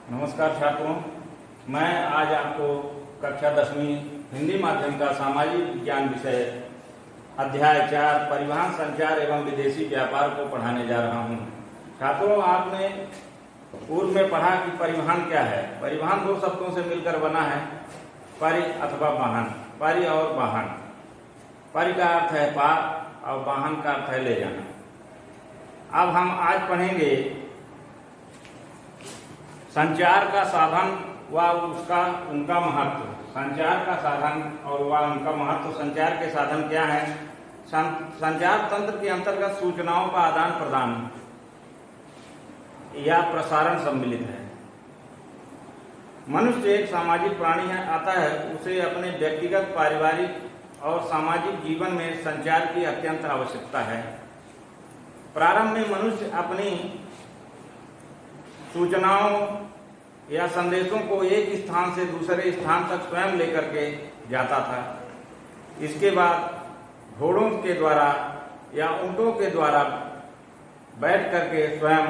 नमस्कार छात्रों, मैं आज आपको कक्षा 10वीं हिंदी माध्यम का सामाजिक विज्ञान विषय अध्याय 4 परिवहन संचार एवं विदेशी व्यापार को पढ़ाने जा रहा हूं। छात्रों, आपने पूर्व में पढ़ा कि परिवहन क्या है। परिवहन दो शब्दों से मिलकर बना है, परि अथवा वाहन। परि और वाहन। परि का अर्थ है पार और वाहन का अर्थ है ले जाना। अब हम आज पढ़ेंगे संचार का साधन व उनका महत्व। संचार का साधन और उनका महत्व। संचार के साधन क्या है? संचार तंत्र के अंतर्गत सूचनाओं का आदान प्रदान या प्रसारण सम्मिलित है। मनुष्य एक सामाजिक प्राणी है, अतः उसे अपने व्यक्तिगत, पारिवारिक और सामाजिक जीवन में संचार की अत्यंत आवश्यकता है। प्रारंभ में मनुष्य अपनी सूचनाओं या संदेशों को एक स्थान से दूसरे स्थान तक स्वयं लेकर के जाता था। इसके बाद घोड़ों के द्वारा या ऊंटों के द्वारा बैठ करके स्वयं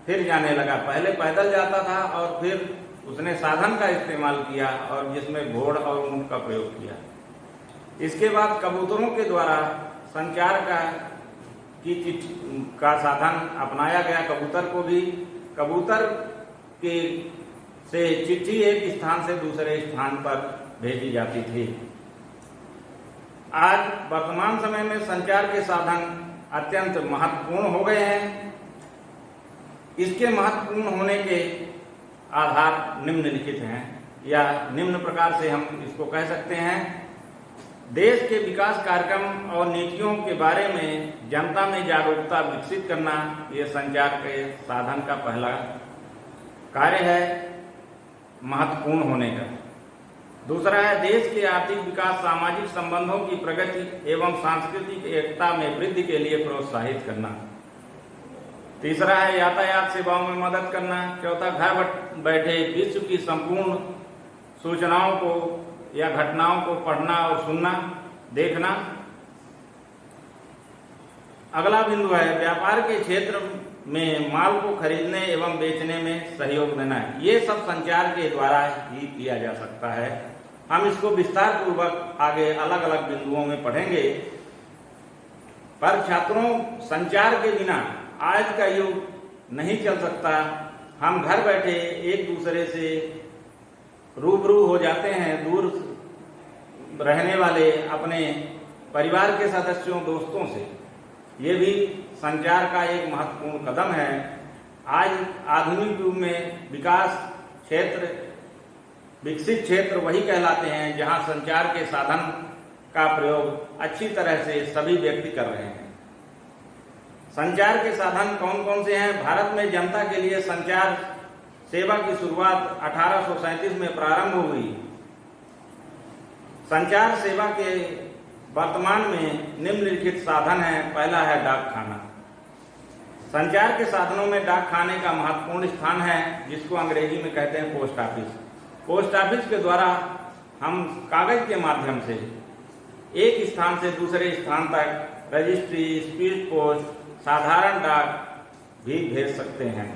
फिर जाने लगा। पहले पैदल जाता था और फिर उसने साधन का इस्तेमाल किया और जिसमें घोड़ और ऊंट का प्रयोग किया। इसके बाद कबूतरों के द्वारा संचार का साधन अपनाया गया। कबूतर को भी कबूतर के से चिट्ठी एक स्थान से दूसरे स्थान पर भेजी जाती थी। आज वर्तमान समय में संचार के साधन अत्यंत महत्वपूर्ण हो गए हैं। इसके महत्वपूर्ण होने के आधार निम्नलिखित हैं या निम्न प्रकार से हम इसको कह सकते हैं। देश के विकास कार्यक्रम और नीतियों के बारे में जनता में जागरूकता विकसित करना, यह संचार के साधन का पहला कार्य है महत्वपूर्ण होने का। दूसरा है देश के आर्थिक विकास, सामाजिक संबंधों की प्रगति एवं सांस्कृतिक एकता में वृद्धि के लिए प्रोत्साहित करना। तीसरा है यातायात सेवाओं में मदद करना। चौथा, घर बैठे विश्व की संपूर्ण सूचनाओं को या घटनाओं को पढ़ना और सुनना, देखना। अगला बिंदु है व्यापार के क्षेत्र में माल को खरीदने एवं बेचने में सहयोग देना। ये सब संचार के द्वारा ही किया जा सकता है। हम इसको विस्तार पूर्वक आगे अलग अलग बिंदुओं में पढ़ेंगे। पर छात्रों, संचार के बिना आज का युग नहीं चल सकता। हम घर बैठे एक दूसरे से रूबरू हो जाते हैं। दूर रहने वाले अपने परिवार के सदस्यों, दोस्तों से। ये भी संचार का एक महत्वपूर्ण कदम है। आज आधुनिक युग में विकसित क्षेत्र वही कहलाते हैं जहां संचार के साधन का प्रयोग अच्छी तरह से सभी व्यक्ति कर रहे हैं। संचार के साधन कौन कौन से हैं? भारत में जनता के लिए संचार सेवा की शुरुआत 1837 में प्रारंभ हुई। संचार सेवा के वर्तमान में निम्नलिखित साधन है। पहला है डाकखाना। संचार के साधनों में डाकखाने का महत्वपूर्ण स्थान है, जिसको अंग्रेजी में कहते हैं पोस्ट ऑफिस। पोस्ट ऑफिस के द्वारा हम कागज के माध्यम से एक स्थान से दूसरे स्थान तक रजिस्ट्री, स्पीड पोस्ट, साधारण डाक भी भेज सकते हैं।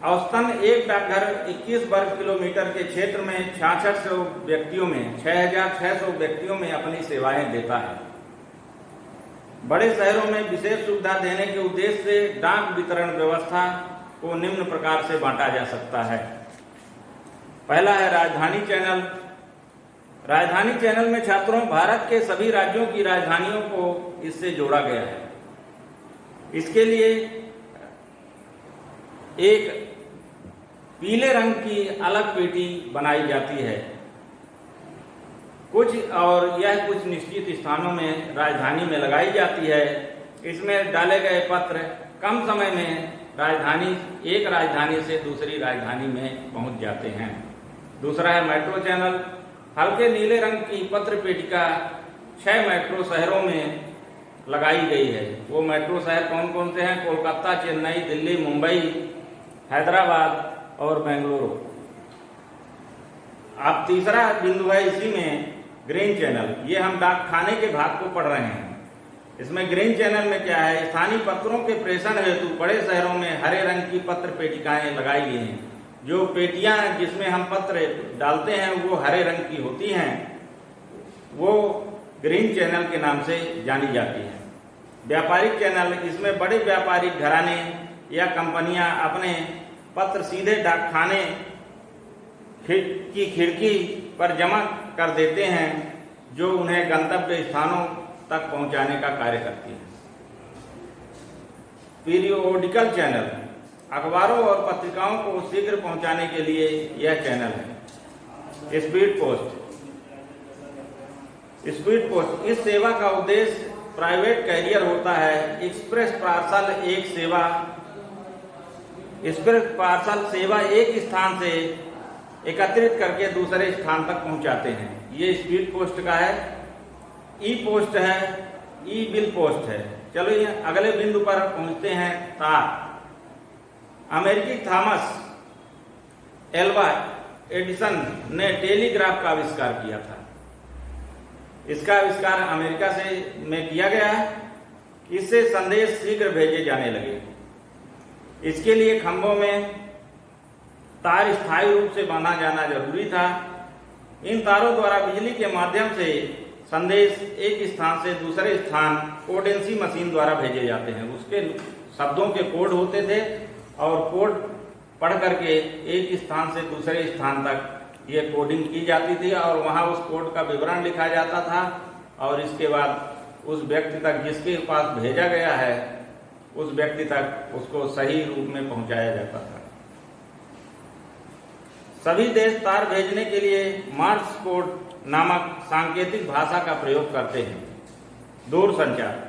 औसतन एक डाकघर 21 वर्ग किलोमीटर के क्षेत्र में 6600 व्यक्तियों में 6600 व्यक्तियों में अपनी सेवाएं देता है। बड़े शहरों में विशेष सुविधा देने के उद्देश्य से डाक वितरण व्यवस्था को निम्न प्रकार से बांटा जा सकता है। पहला है राजधानी चैनल। राजधानी चैनल में छात्रों, भारत के सभी राज्यों की राजधानियों को इससे जोड़ा गया है। इसके लिए एक पीले रंग की अलग पेटी बनाई जाती है। यह कुछ निश्चित स्थानों में राजधानी में लगाई जाती है। इसमें डाले गए पत्र कम समय में एक राजधानी से दूसरी राजधानी में पहुंच जाते हैं। दूसरा है मेट्रो चैनल। हल्के नीले रंग की पत्र पेटिका 6 मेट्रो शहरों में लगाई गई है। वो मेट्रो शहर कौन कौन से हैं? कोलकाता, चेन्नई, दिल्ली, मुंबई, हैदराबाद और बेंगलुरु। अब तीसरा बिंदु है इसी में ग्रीन चैनल। ये हम डाकखाने के भाग को पढ़ रहे हैं। इसमें ग्रीन चैनल में क्या है, स्थानीय पत्रों के प्रेषण हेतु बड़े शहरों में हरे रंग की पत्र पेटिकाएं लगाई गई हैं। जो पेटियां जिसमें हम पत्र डालते हैं वो हरे रंग की होती हैं, वो ग्रीन चैनल के नाम से जानी जाती है। व्यापारिक चैनल, इसमें बड़े व्यापारिक घराने या कंपनियां अपने पत्र सीधे डाकखाने की खिड़की पर जमा कर देते हैं, जो उन्हें गंतव्य स्थानों तक पहुंचाने का कार्य करती है। पीरियोडिकल चैनल, अखबारों और पत्रिकाओं को शीघ्र पहुंचाने के लिए यह चैनल है। स्पीड पोस्ट, इस सेवा का उद्देश्य प्राइवेट कैरियर होता है। एक्सप्रेस पार्सल सेवा एक स्थान से एकत्रित करके दूसरे स्थान तक पहुंचाते हैं। ये स्पीड पोस्ट का है। ई पोस्ट है, ई बिल पोस्ट है। चलो ये अगले बिंदु पर पहुंचते हैं, तार। अमेरिकी थॉमस एल्वा एडिसन ने टेलीग्राफ का आविष्कार किया था। इसका आविष्कार अमेरिका में किया गया है। इससे संदेश शीघ्र भेजे जाने लगे। इसके लिए खंभों में तार स्थायी रूप से बांधा जाना जरूरी था। इन तारों द्वारा बिजली के माध्यम से संदेश एक स्थान से दूसरे स्थान कोडेंसी मशीन द्वारा भेजे जाते हैं। उसके शब्दों के कोड होते थे और कोड पढ़ करके एक स्थान से दूसरे स्थान तक ये कोडिंग की जाती थी और वहाँ उस कोड का विवरण लिखा जाता था और इसके बाद उस व्यक्ति तक जिसके पास भेजा गया है उस व्यक्ति तक उसको सही रूप में पहुंचाया जाता था। सभी देश तार भेजने के लिए मार्स कोड नामक सांकेतिक भाषा का प्रयोग करते हैं। दूरसंचार,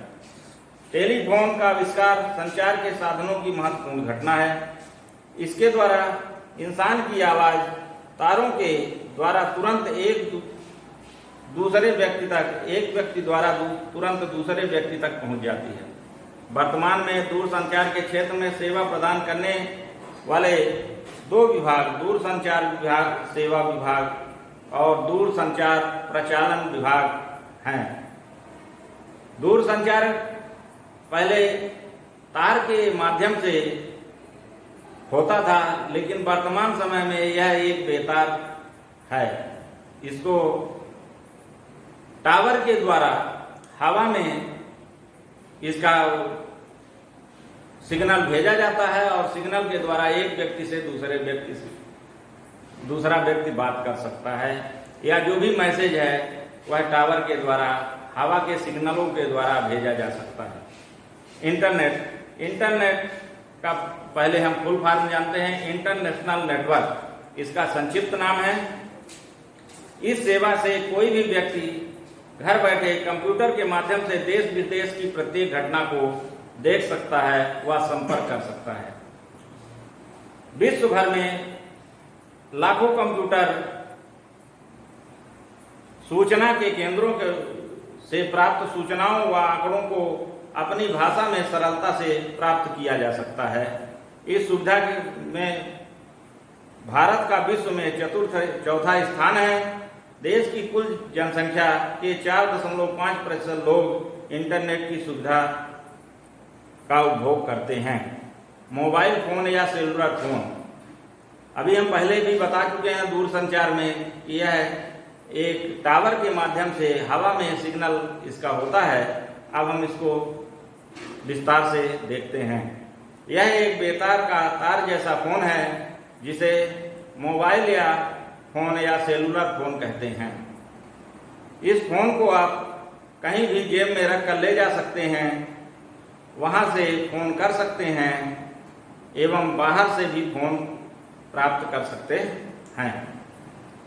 टेलीफोन का आविष्कार संचार के साधनों की महत्वपूर्ण घटना है। इसके द्वारा इंसान की आवाज तारों के द्वारा तुरंत एक व्यक्ति द्वारा तुरंत दूसरे व्यक्ति तक पहुंच जाती है। वर्तमान में दूरसंचार के क्षेत्र में सेवा प्रदान करने वाले दो विभाग, दूरसंचार विभाग, सेवा विभाग और दूरसंचार प्रचालन विभाग हैं। दूरसंचार पहले तार के माध्यम से होता था, लेकिन वर्तमान समय में यह एक बेतार है। इसको टावर के द्वारा हवा में इसका सिग्नल भेजा जाता है और सिग्नल के द्वारा एक व्यक्ति से दूसरा व्यक्ति बात कर सकता है या जो भी मैसेज है वह टावर के द्वारा हवा के सिग्नलों के द्वारा भेजा जा सकता है। इंटरनेट का पहले हम फुल फॉर्म जानते हैं, इंटरनेशनल नेटवर्क इसका संक्षिप्त नाम है। इस सेवा से कोई भी व्यक्ति घर बैठे कंप्यूटर के माध्यम से देश विदेश की प्रत्येक घटना को देख सकता है व संपर्क कर सकता है। विश्व भर में लाखों कंप्यूटर सूचना के केंद्रों से प्राप्त सूचनाओं व आंकड़ों को अपनी भाषा में सरलता से प्राप्त किया जा सकता है। इस सुविधा में भारत का विश्व में चौथा स्थान है। देश की कुल जनसंख्या के 4.5% लोग इंटरनेट की सुविधा का उपभोग करते हैं। मोबाइल फोन या सेलुलर फोन, अभी हम पहले भी बता चुके हैं दूरसंचार में कि यह एक टावर के माध्यम से हवा में सिग्नल इसका होता है। अब हम इसको विस्तार से देखते हैं। यह एक बेतार का तार जैसा फोन है जिसे मोबाइल या फोन या सेलुलर फोन कहते हैं। इस फोन को आप कहीं भी जेब में रख कर ले जा सकते हैं, वहां से फोन कर सकते हैं एवं बाहर से भी फोन प्राप्त कर सकते हैं।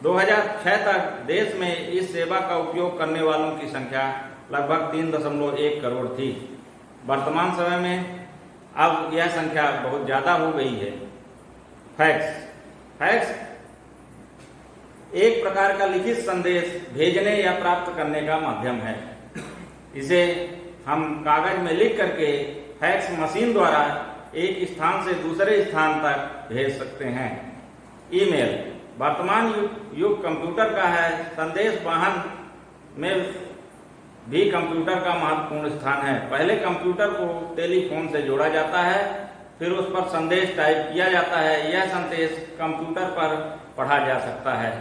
2006 तक देश में इस सेवा का उपयोग करने वालों की संख्या लगभग 3.1 करोड़ थी। वर्तमान समय में अब यह संख्या बहुत ज़्यादा हो गई है। फैक्स एक प्रकार का लिखित संदेश भेजने या प्राप्त करने का माध्यम है। इसे हम कागज में लिख करके फैक्स मशीन द्वारा एक स्थान से दूसरे स्थान तक भेज सकते हैं। ईमेल वर्तमान युग कंप्यूटर का है। संदेश वाहन में भी कंप्यूटर का महत्वपूर्ण स्थान है। पहले कंप्यूटर को टेलीफोन से जोड़ा जाता है, फिर उस पर संदेश टाइप किया जाता है। यह संदेश कंप्यूटर पर पढ़ा जा सकता है,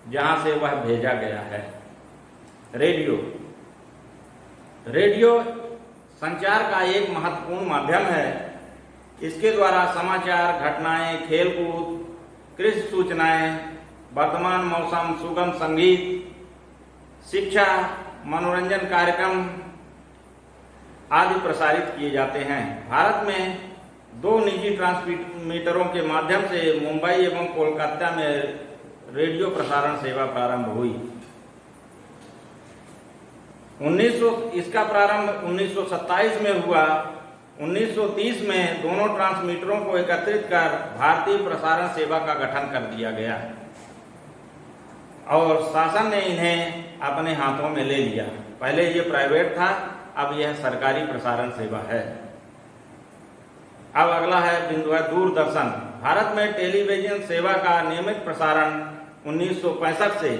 जहां से वह भेजा गया है। रेडियो रेडियो संचार का एक महत्वपूर्ण माध्यम है। इसके द्वारा समाचार, घटनाएं, खेलकूद, कृषि सूचनाएं, वर्तमान मौसम, सुगम संगीत, शिक्षा, मनोरंजन कार्यक्रम आदि प्रसारित किए जाते हैं। भारत में 2 निजी ट्रांसमीटरों के माध्यम से मुंबई एवं कोलकाता में रेडियो प्रसारण सेवा प्रारंभ हुई। इसका प्रारंभ 1927 में हुआ। 1930 में दोनों ट्रांसमीटरों को एकत्रित कर भारतीय प्रसारण सेवा का गठन कर दिया गया और शासन ने इन्हें अपने हाथों में ले लिया। पहले ये प्राइवेट था, अब यह सरकारी प्रसारण सेवा है। अब अगला है बिंदु है दूरदर्शन। भारत में टेलीविजन सेवा का नियमित प्रसारण 1965 से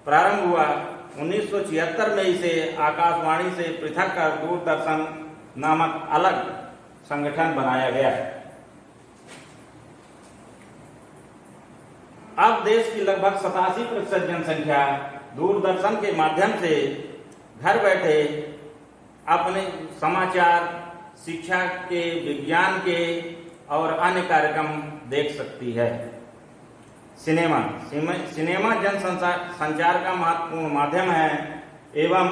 प्रारंभ हुआ। 1976 में इसे आकाशवाणी से पृथक कर दूरदर्शन नामक अलग संगठन बनाया गया। अब देश की लगभग 87% जनसंख्या दूरदर्शन के माध्यम से घर बैठे अपने समाचार, शिक्षा के, विज्ञान के और अन्य कार्यक्रम देख सकती है। सिनेमा जन संचार का महत्वपूर्ण माध्यम है एवं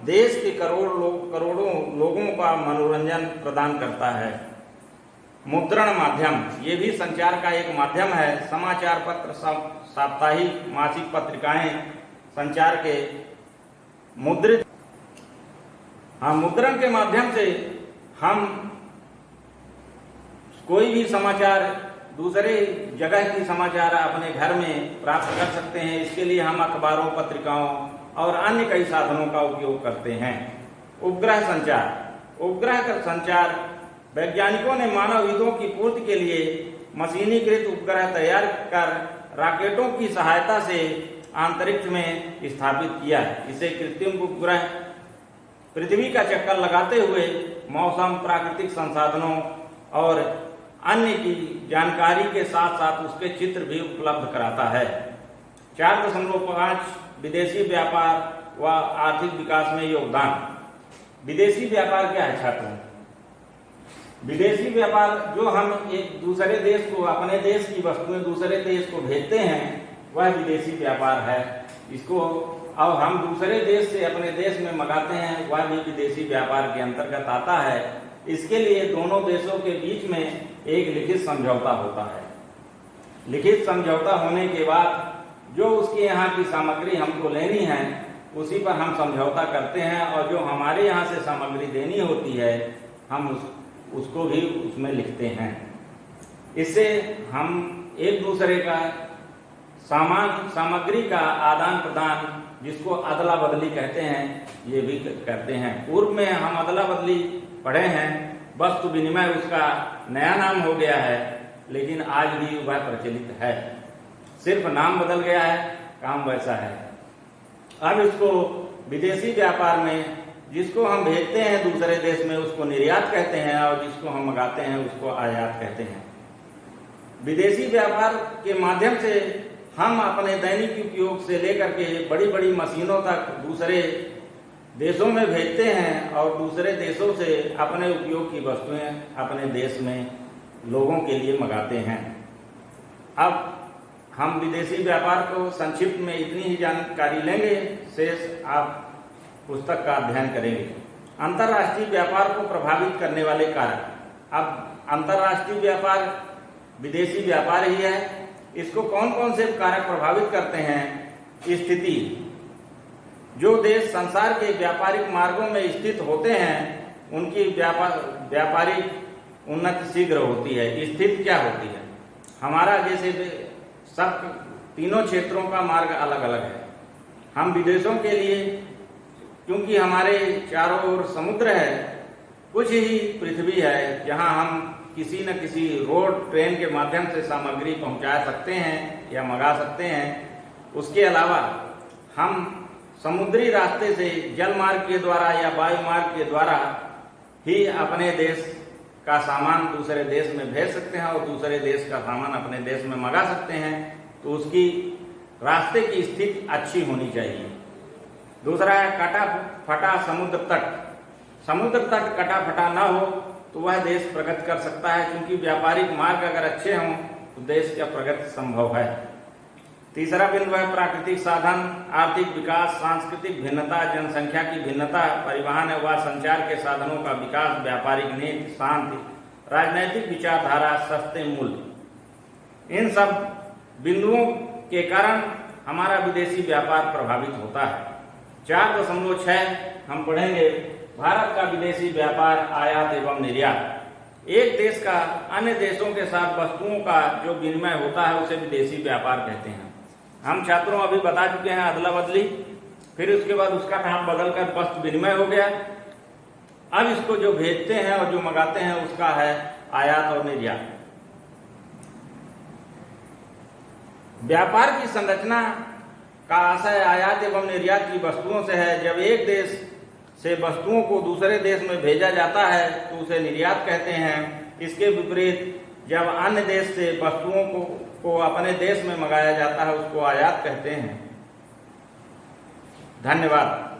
देश के करोड़ों लोगों का मनोरंजन प्रदान करता है। मुद्रण माध्यम ये भी संचार का एक माध्यम है। समाचार पत्र, साप्ताहिक, मासिक पत्रिकाएं संचार के मुद्रित मुद्रण के माध्यम से हम कोई भी समाचार, दूसरे जगह की समाचार अपने घर में प्राप्त कर सकते हैं। इसके लिए हम अखबारों, पत्रिकाओं और अन्य कई साधनों का उपयोग करते हैं। उपग्रह संचार वैज्ञानिकों ने मानव हितों की पूर्ति के लिए मशीनीकृत उपग्रह तैयार कर रॉकेटों की सहायता से अंतरिक्ष में स्थापित किया। इसे कृत्रिम उपग्रह पृथ्वी का चक्कर लगाते हुए मौसम, प्राकृतिक संसाधनों और अन्य की जानकारी के साथ साथ उसके चित्र भी उपलब्ध कराता है। 4.5 विदेशी व्यापार व आर्थिक विकास में योगदान। विदेशी व्यापार क्या है छात्रों? विदेशी व्यापार जो हम एक दूसरे देश को, अपने देश की वस्तुएं दूसरे देश को भेजते हैं, वह विदेशी व्यापार है। इसको अब हम दूसरे देश से अपने देश में मंगाते हैं, वह भी विदेशी व्यापार के अंतर्गत आता है। इसके लिए दोनों देशों के बीच में एक लिखित समझौता होता है। लिखित समझौता होने के बाद जो उसके यहाँ की सामग्री हमको लेनी है, उसी पर हम समझौता करते हैं और जो हमारे यहाँ से सामग्री देनी होती है, हम उसको भी उसमें लिखते हैं। इससे हम एक दूसरे का सामग्री का आदान प्रदान, जिसको अदला बदली कहते हैं, ये भी करते हैं। पूर्व में हम अदला बदली पढ़े हैं, वस्तु विनिमय उसका नया नाम हो गया है, लेकिन आज भी वह प्रचलित है। सिर्फ नाम बदल गया है, काम वैसा है। अब इसको विदेशी व्यापार में जिसको हम भेजते हैं दूसरे देश में, उसको निर्यात कहते हैं और जिसको हम मंगाते हैं उसको आयात कहते हैं। विदेशी व्यापार के माध्यम से हम अपने दैनिक उपयोग से लेकर के बड़ी बड़ी मशीनों तक दूसरे देशों में भेजते हैं और दूसरे देशों से अपने उपयोग की वस्तुएं अपने देश में लोगों के लिए मंगाते हैं। अब हम विदेशी व्यापार को संक्षिप्त में इतनी ही जानकारी लेंगे, शेष आप पुस्तक का अध्ययन करेंगे। अंतर्राष्ट्रीय व्यापार को प्रभावित करने वाले कारक। अब अंतर्राष्ट्रीय व्यापार विदेशी व्यापार ही है। इसको कौन कौन से कारक प्रभावित करते हैं? स्थिति। जो देश संसार के व्यापारिक मार्गों में स्थित होते हैं, उनकी व्यापारिक उन्नति शीघ्र होती है। स्थिति क्या होती है? हमारा जैसे सब तीनों क्षेत्रों का मार्ग अलग अलग है। हम विदेशों के लिए, क्योंकि हमारे चारों ओर समुद्र है, कुछ ही पृथ्वी है जहां हम किसी न किसी रोड, ट्रेन के माध्यम से सामग्री पहुंचा सकते हैं या मंगा सकते हैं। उसके अलावा हम समुद्री रास्ते से जल मार्ग के द्वारा या वायु मार्ग के द्वारा ही अपने देश का सामान दूसरे देश में भेज सकते हैं और दूसरे देश का सामान अपने देश में मंगा सकते हैं, तो उसकी रास्ते की स्थिति अच्छी होनी चाहिए। दूसरा है कटा फटा समुद्र तट। समुद्र तट कटा फटा ना हो तो वह देश प्रगति कर सकता है, क्योंकि व्यापारिक मार्ग अगर अच्छे हों तो देश का प्रगति संभव है। तीसरा बिंदु है प्राकृतिक साधन, आर्थिक विकास, सांस्कृतिक भिन्नता, जनसंख्या की भिन्नता, परिवहन व संचार के साधनों का विकास, व्यापारिक नीति, शांति, राजनैतिक विचारधारा, सस्ते मूल्य। इन सब बिंदुओं के कारण हमारा विदेशी व्यापार प्रभावित होता है। 4.6 हम पढ़ेंगे भारत का विदेशी व्यापार, आयात एवं निर्यात। एक देश का अन्य देशों के साथ वस्तुओं का जो विनिमय होता है उसे विदेशी व्यापार कहते हैं। हम छात्रों अभी बता चुके हैं अदला बदली, फिर उसके बाद उसका नाम बदलकर वस्तु विनिमय हो गया। अब इसको जो भेजते हैं और जो मंगाते हैं उसका है आयात और निर्यात। व्यापार की संरचना का आशय आयात एवं निर्यात की वस्तुओं से है। जब एक देश से वस्तुओं को दूसरे देश में भेजा जाता है तो उसे निर्यात कहते हैं। इसके विपरीत जब अन्य देश से वस्तुओं को अपने देश में मंगाया जाता है उसको आयात कहते हैं। धन्यवाद।